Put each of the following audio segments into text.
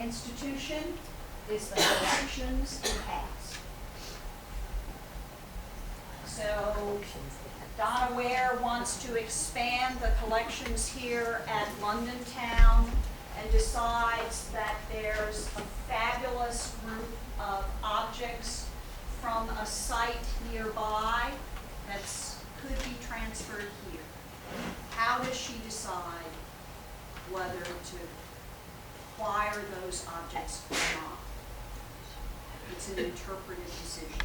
institution is the collections it has. So Donna Ware wants to expand the collections here at London Town and decides that there's a fabulous group of objects from a site nearby that could be transferred here. How does she decide whether to acquire those objects or not? It's an interpretive decision.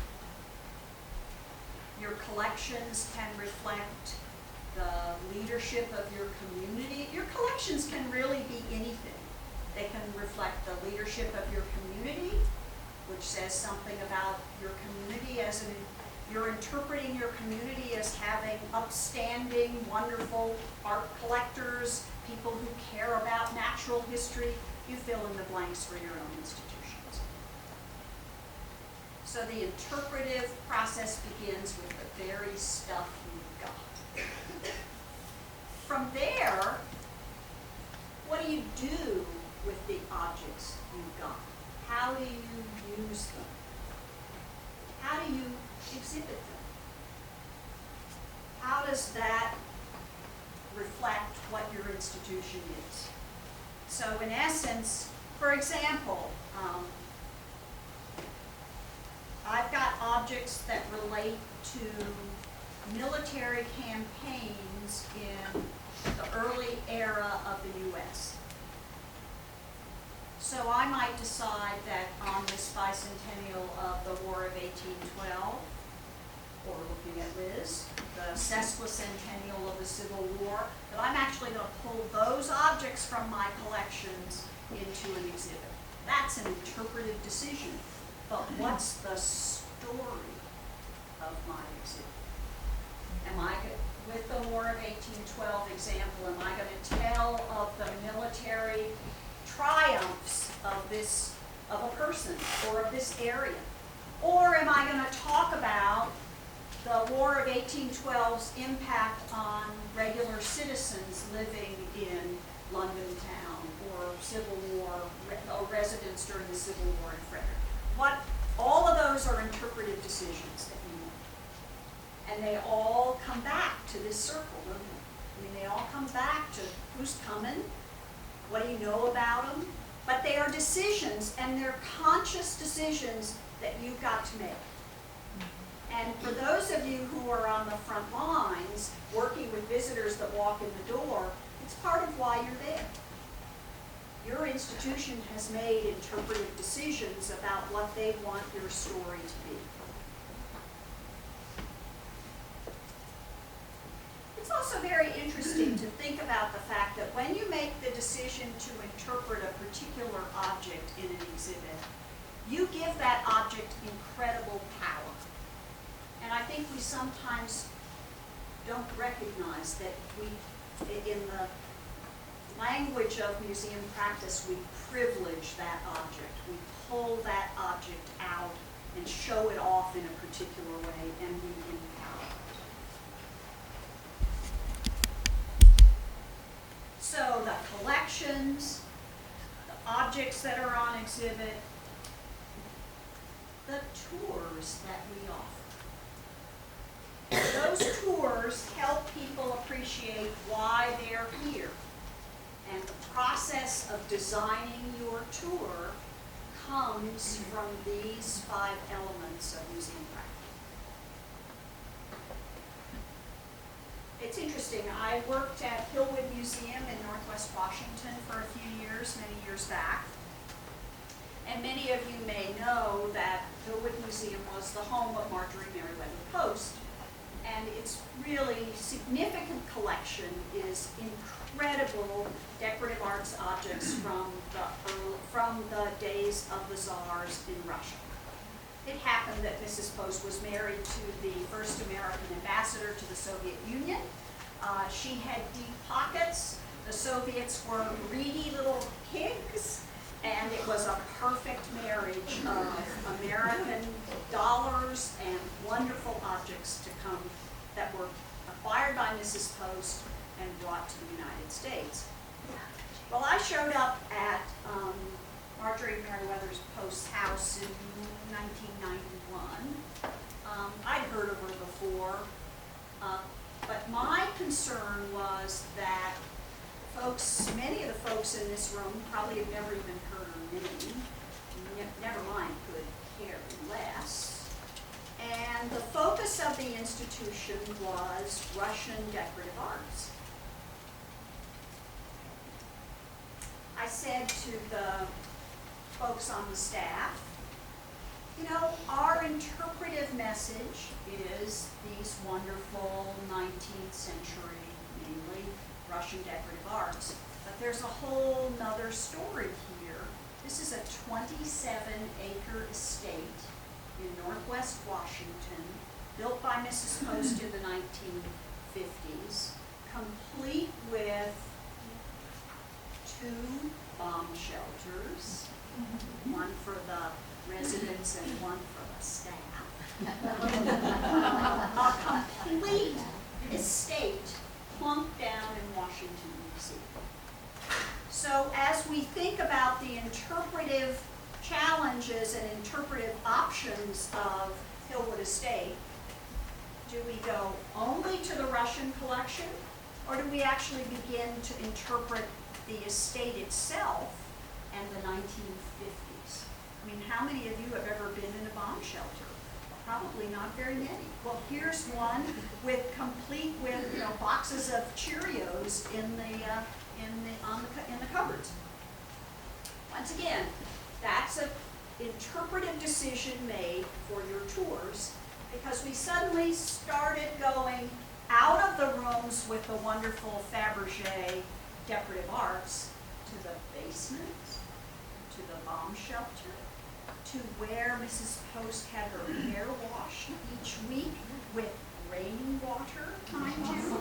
Your collections can reflect the leadership of your community. Your collections can really be anything. They can reflect the leadership of your community, which says something about your community as you're interpreting your community as having upstanding, wonderful art collectors, people who care about natural history. You fill in the blanks for your own institutions. So the interpretive process begins with the very stuff you've got. From there, what do you do with the objects you've got? How do you use them? How do you exhibit them? How does that reflect what your institution is? So in essence, for example, I've got objects that relate to military campaigns in the early era of the U.S. So I might decide that on this bicentennial of the War of 1812, or looking at Liz, the sesquicentennial of the Civil War, that I'm actually going to pull those objects from my collections into an exhibit. That's an interpretive decision. But what's the story of my exhibit? Am I, with the War of 1812 example, am I going to tell of the military triumphs of a person or of this area? Or am I going to talk about the War of 1812's impact on regular citizens living in London Town, or Civil War, or residents during the Civil War in Frederick? All of those are interpretive decisions that you make. And they all come back to this circle, don't they? I mean, they all come back to who's coming, what do you know about them? But they are decisions, and they're conscious decisions that you've got to make. And for those of you who are on the front lines, working with visitors that walk in the door, it's part of why you're there. Your institution has made interpretive decisions about what they want your story to be. It's also very interesting to think about the fact that when you make the decision to interpret a particular object in an exhibit, you give that object incredible power. And I think we sometimes don't recognize that in the language of museum practice, we privilege that object. We pull that object out and show it off in a particular way, and we empower it. So the collections, the objects that are on exhibit, the tours that we offer. Those tours help people appreciate why they're here. And the process of designing your tour comes from these 5 elements of museum practice. It's interesting, I worked at Hillwood Museum in Northwest Washington for a few years, many years back. And many of you may know that Hillwood Museum was the home of Marjorie Merriweather Post. And its really significant collection is incredible decorative arts objects from the days of the czars in Russia. It happened that Mrs. Post was married to the first American ambassador to the Soviet Union. She had deep pockets. The Soviets were greedy little pigs, and it was a perfect marriage of American dollars and wonderful objects to come that were acquired by Mrs. Post and brought to the United States. Well, I showed up at Marjorie Merriweather's Post house in 1991. I'd heard of her before, but my concern was that many of the folks in this room probably have never even heard her name, never mind could care less. And the focus of the institution was Russian decorative arts. I said to the folks on the staff, you know, our interpretive message is these wondrul 19th century, mainly Russian decorative arts. But there's a whole nother story here. This is a 27-acre estate in Northwest Washington, built by Mrs. Post in the 1950s, complete with 2 bomb shelters, one for the residents and one for the staff. A complete estate plunked down in Washington, D.C. So as we think about the interpretive challenges and interpretive options of Hillwood Estate, do we go only to the Russian collection, or do we actually begin to interpret the estate itself and the 1950s? I mean, how many of you have ever been in a bomb shelter? Probably not very many. Well, here's one with boxes of Cheerios in the cupboards. Once again, that's an interpretive decision made for your tours, because we suddenly started going out of the rooms with the wonderful Fabergé decorative arts to the basement, to the bomb shelter, to where Mrs. Post had her hair washed each week with rainwater, mind you.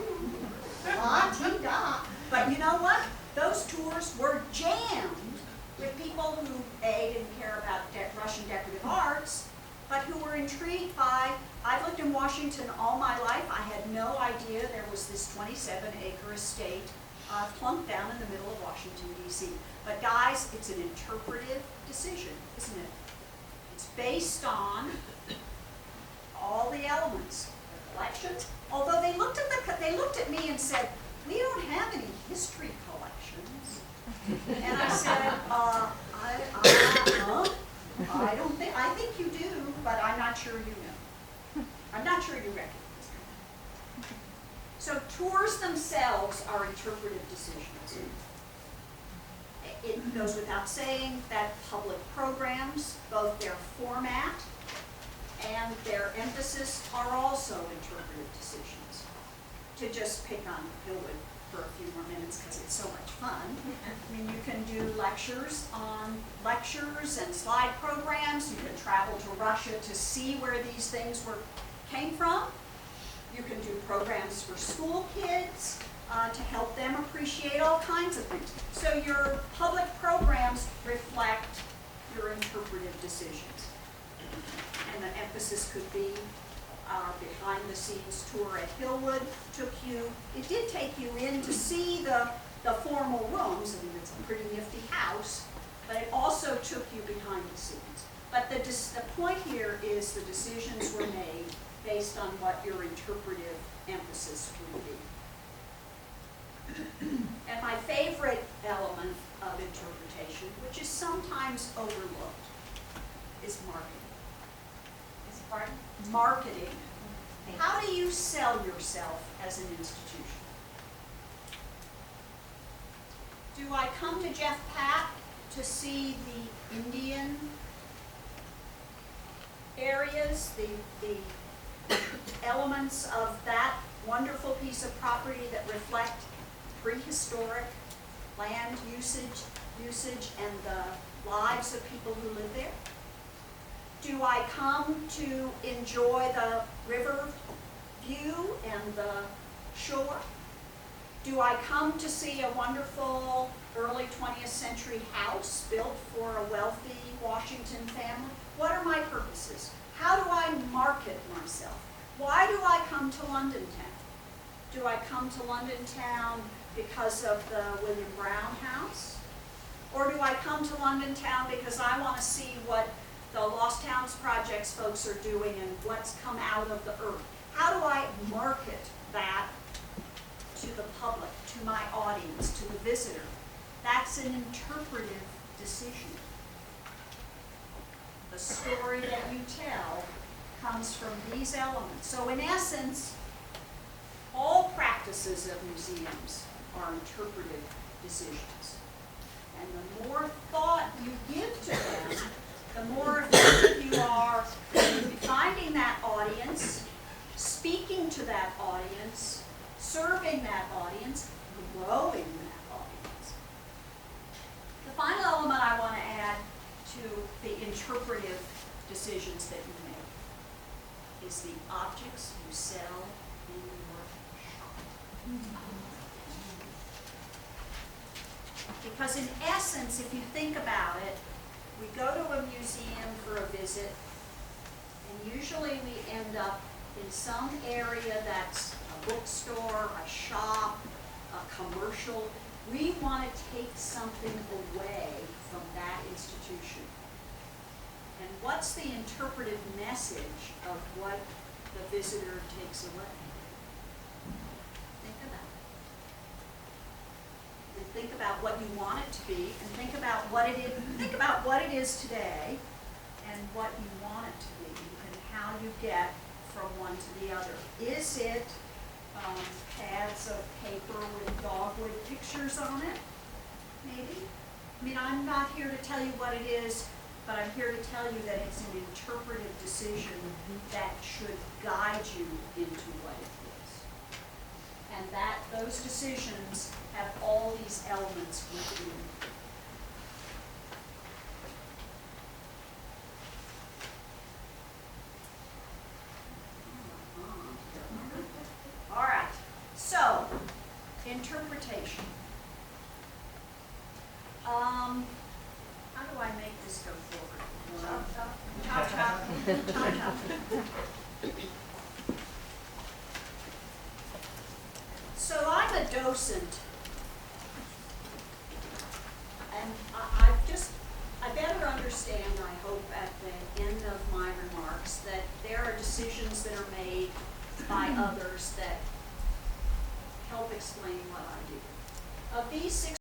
But you know what? Those tours were jammed with people who, A, didn't care about Russian decorative arts, but who were intrigued by, I've lived in Washington all my life, I had no idea there was this 27-acre estate plunked down in the middle of Washington, D.C. But guys, it's an interpretive decision, isn't it? It's based on all the elements, the collection. Although they looked at me and said, "We don't have any history collections." And I said, I don't think, I think you do, but I'm not sure you know. I'm not sure you recognize them. So tours themselves are interpretive decisions. It goes without saying that public programs, both their format and their emphasis, are also interpretive decisions. To just pick on Hillwood for a few more minutes because it's so much fun. I mean, you can do lectures and slide programs. You can travel to Russia to see where these things came from. You can do programs for school kids to help them appreciate all kinds of things. So your public programs reflect your interpretive decisions. And the emphasis could be our behind-the-scenes tour at Hillwood it did take you in to see the formal rooms. I mean, it's a pretty nifty house, but it also took you behind the scenes. But the point here is the decisions were made based on what your interpretive emphasis would be. And my favorite element of interpretation, which is sometimes overlooked, is marketing. Is pardon? Marketing. How do you sell yourself as an institution? Do I come to Jeff Pack to see the Indian areas, the elements of that wonderful piece of property that reflect prehistoric land usage and the lives of people who live there? Do I come to enjoy the river view and the shore? Do I come to see a wonderful early 20th century house built for a wealthy Washington family? What are my purposes? How do I market myself? Why do I come to London Town? Do I come to London Town because of the William Brown House? Or do I come to London Town because I want to see what the Lost Towns Projects folks are doing and what's come out of the earth? How do I market that to the public, to my audience, to the visitor? That's an interpretive decision. The story that you tell comes from these elements. So in essence, all practices of museums are interpretive decisions. And the more thought you give to them, the more effective you are in finding that audience, speaking to that audience, serving that audience, growing that audience. The final element I want to add to the interpretive decisions that you make is the objects you sell in your shop. Because in essence, if you think about it, we go to a museum for a visit, and usually we end up in some area that's a bookstore, a shop, a commercial. We want to take something away from that institution. And what's the interpretive message of what the visitor takes away? Think about it. And think about what you want it to be, and think about what it is. Think about what it is today, and what you want it to be, and how you get from one to the other. Is it pads of paper with dogwood pictures on it? Maybe. I mean, I'm not here to tell you what it is, but I'm here to tell you that it's an interpretive decision that should guide you into what it is. And that those decisions have all these elements within them. All right, so interpretation. How do I make this go forward? Chop, chop. Chop, chop. So I'm a docent, and I better understand, I hope, at the end of my remarks, that there are decisions that are made by others that help explain what I do. Of these 6